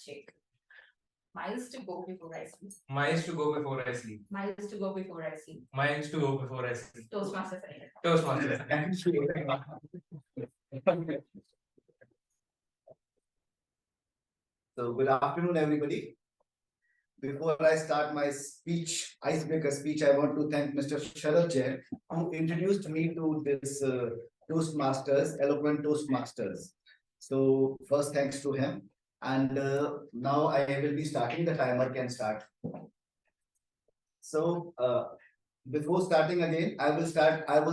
handshake. Miles to go before I sleep. Miles to go before I sleep. Miles to go before I sleep. Miles to go before I sleep. Toastmasters. Toastmasters. So good afternoon, everybody. Before I start my speech, icebreaker speech, I want to thank Mr. Sharad Jain, who introduced me to this Toastmasters, eloquent Toastmasters. So first, thanks to him. And now I will be starting. The timer can start. So before starting again, I will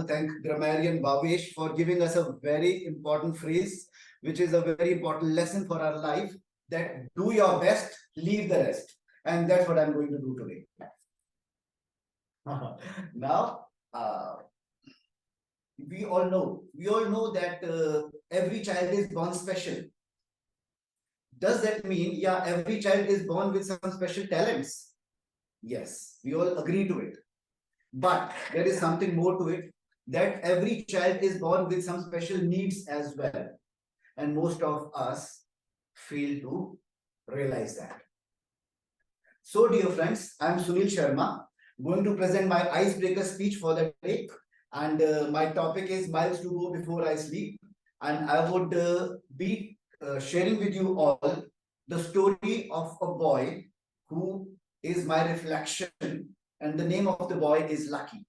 thank grammarian Bhavesh for giving us a very important phrase, which is a very important lesson for our life, that do your best, leave the rest. And that's what I'm going to do today. Now, we all know that every child is born special. Does that mean, yeah, every child is born with some special talents? Yes, we all agree to it. But there is something more to it, that every child is born with some special needs as well. And most of us fail to realize that. So, dear friends, I am Sunil Sharma, going to present my icebreaker speech for the day. And my topic is Miles to Go Before I Sleep. And I would be sharing with you all the story of a boy who is my reflection. And the name of the boy is Lucky.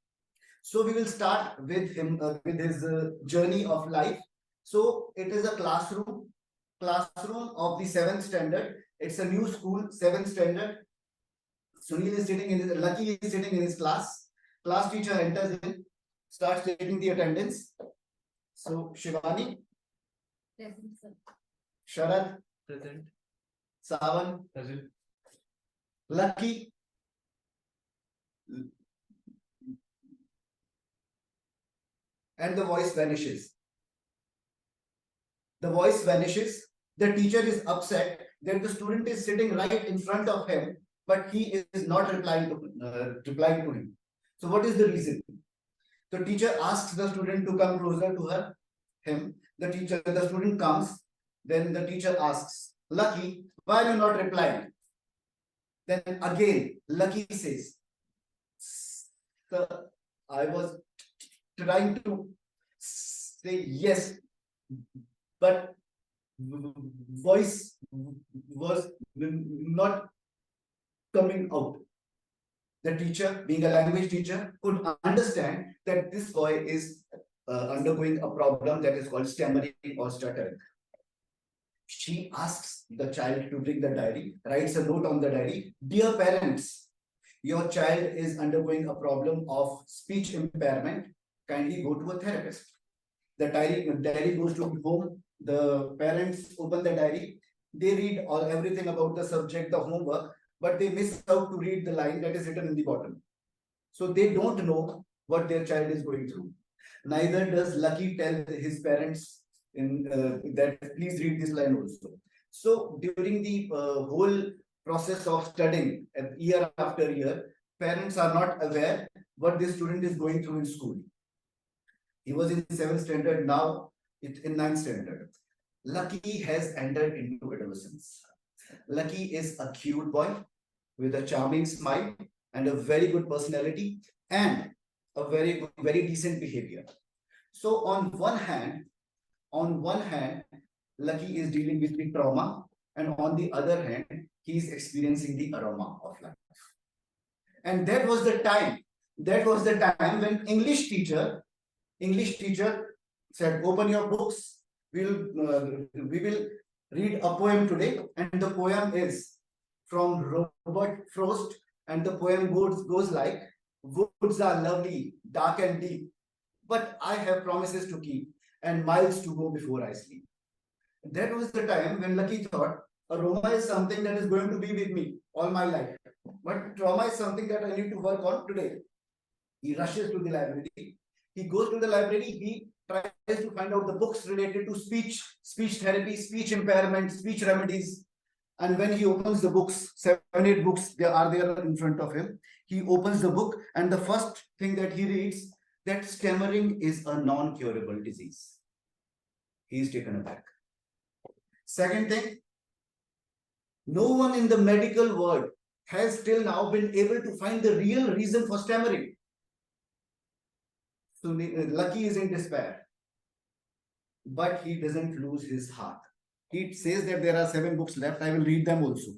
So we will start with him, with his journey of life. So it is a classroom of the 7th standard. It's a new school, 7th standard. Sunil is sitting in his, Lucky is sitting in his class. Class teacher enters in, starts taking the attendance. So Shivani. Present, sir. Sharad. Present. Savan. Present. Lucky. And the voice vanishes. The voice vanishes. The teacher is upset that the student is sitting right in front of him, but he is not replying to him. So what is the reason? The teacher asks the student to come closer to him. The student comes. Then the teacher asks, Lucky, why are you not replying? Then again, Lucky says, Sir, I was trying to say yes, but voice was not coming out. The teacher, being a language teacher, could understand that this boy is undergoing a problem that is called stammering or stuttering. She asks the child to bring the diary, writes a note on the diary. Dear parents, your child is undergoing a problem of speech impairment. Kindly go to a therapist. The diary goes to home. The parents open the diary. They read everything about the subject, the homework, but they miss out to read the line that is written in the bottom. So they don't know what their child is going through. Neither does Lucky tell his parents that please read this line also. So during the whole process of studying year after year, parents are not aware what this student is going through in school. He was in 7th standard, now it's in 9th standard. Lucky has entered into adolescence. Lucky is a cute boy with a charming smile and a very good personality and a very decent behavior. So on one hand, Lucky is dealing with the trauma, and on the other hand, he is experiencing the aroma of life. And that was the time when English teacher said, open your books. We will read a poem today, and the poem is from Robert Frost, and the poem goes like, woods are lovely, dark and deep, but I have promises to keep and miles to go before I sleep. That was the time when Lucky thought, aroma is something that is going to be with me all my life, but trauma is something that I need to work on today. He rushes to the library. He goes to the library. He tries to find out the books related to speech therapy, speech impairment, speech remedies. And when he opens the books, 7, 8 books, they are there in front of him. He opens the book, and the first thing that he reads, that stammering is a non-curable disease. He is taken aback. Second thing, No one in the medical world has till now been able to find the real reason for stammering. So Lucky is in despair, but he doesn't lose his heart. He says that there are 7 books left. I will read them also.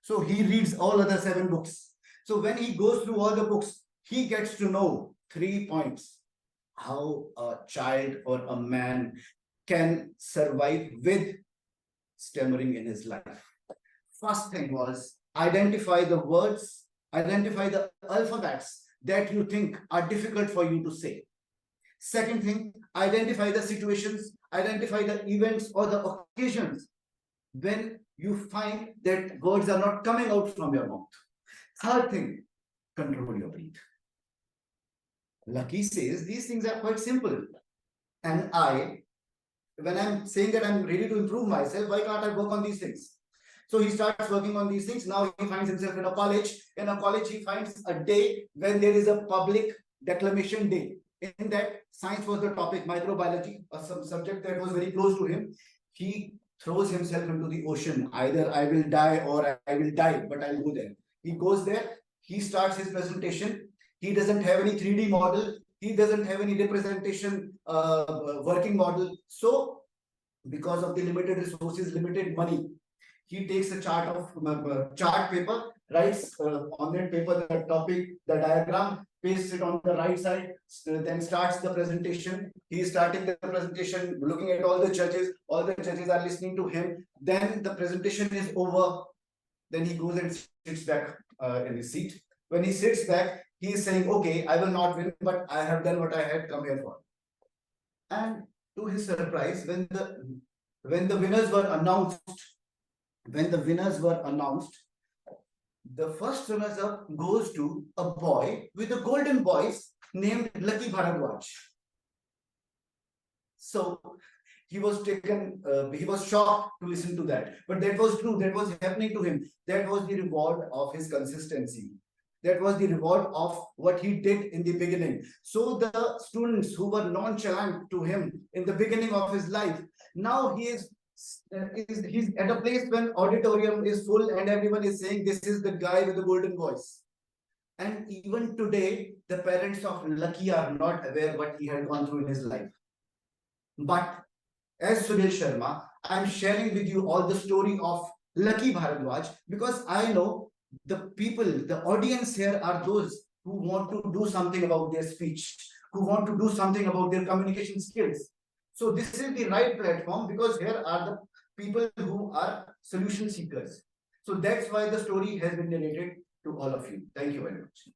So he reads all other 7 books. So when he goes through all the books, he gets to know 3 points. How a child or a man can survive with stammering in his life. First thing was identify the words, identify the alphabets that you think are difficult for you to say. Second thing, identify the situations, identify the events or the occasions when you find that words are not coming out from your mouth. Third thing, control your breath. Lucky says these things are quite simple. And when I'm saying that I'm ready to improve myself, why can't I work on these things? So he starts working on these things. Now he finds himself in a college. In a college, he finds a day when there is a public declamation day. In that, science was the topic, microbiology, some subject that was very close to him. He throws himself into the ocean. Either I will die or I will die, but I'll go there. He goes there. He starts his presentation. He doesn't have any 3D model. He doesn't have any representation working model. So, because of the limited resources, limited money, he takes a chart paper, writes on that paper the topic, the diagram, pastes it on the right side, then starts the presentation. He is starting the presentation, looking at all the judges. All the judges are listening to him. Then the presentation is over. Then he goes and sits back in his seat. When he sits back, he is saying, okay, I will not win, but I have done what I had come here for. And to his surprise, when the winners were announced, the first runners-up goes to a boy with a golden voice named Lucky Bharadwaj. So he was shocked to listen to that. But that was true. That was happening to him. That was the reward of his consistency. That was the reward of what he did in the beginning. So the students who were nonchalant to him in the beginning of his life, now he's at a place when auditorium is full and everyone is saying this is the guy with the golden voice. And even today, the parents of Lucky are not aware what he had gone through in his life. But as Sunil Sharma, I'm sharing with you all the story of Lucky Bharadwaj because I know the people, the audience here are those who want to do something about their speech, who want to do something about their communication skills. So this is the right platform because here are the people who are solution seekers. So that's why the story has been narrated to all of you. Thank you very much.